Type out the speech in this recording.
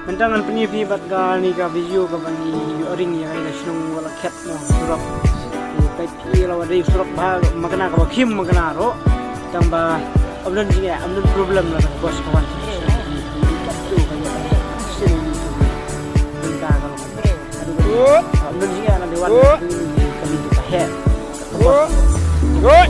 mentangan penyipi bat ga ni ga video ga bani ring ya ga snung wala khet no surap kai pi la wadi surap ba magana ga khim magana ro tamba amlun ji ya amlun problem la bos kawan amlun ji ya na dewan kami kita he good good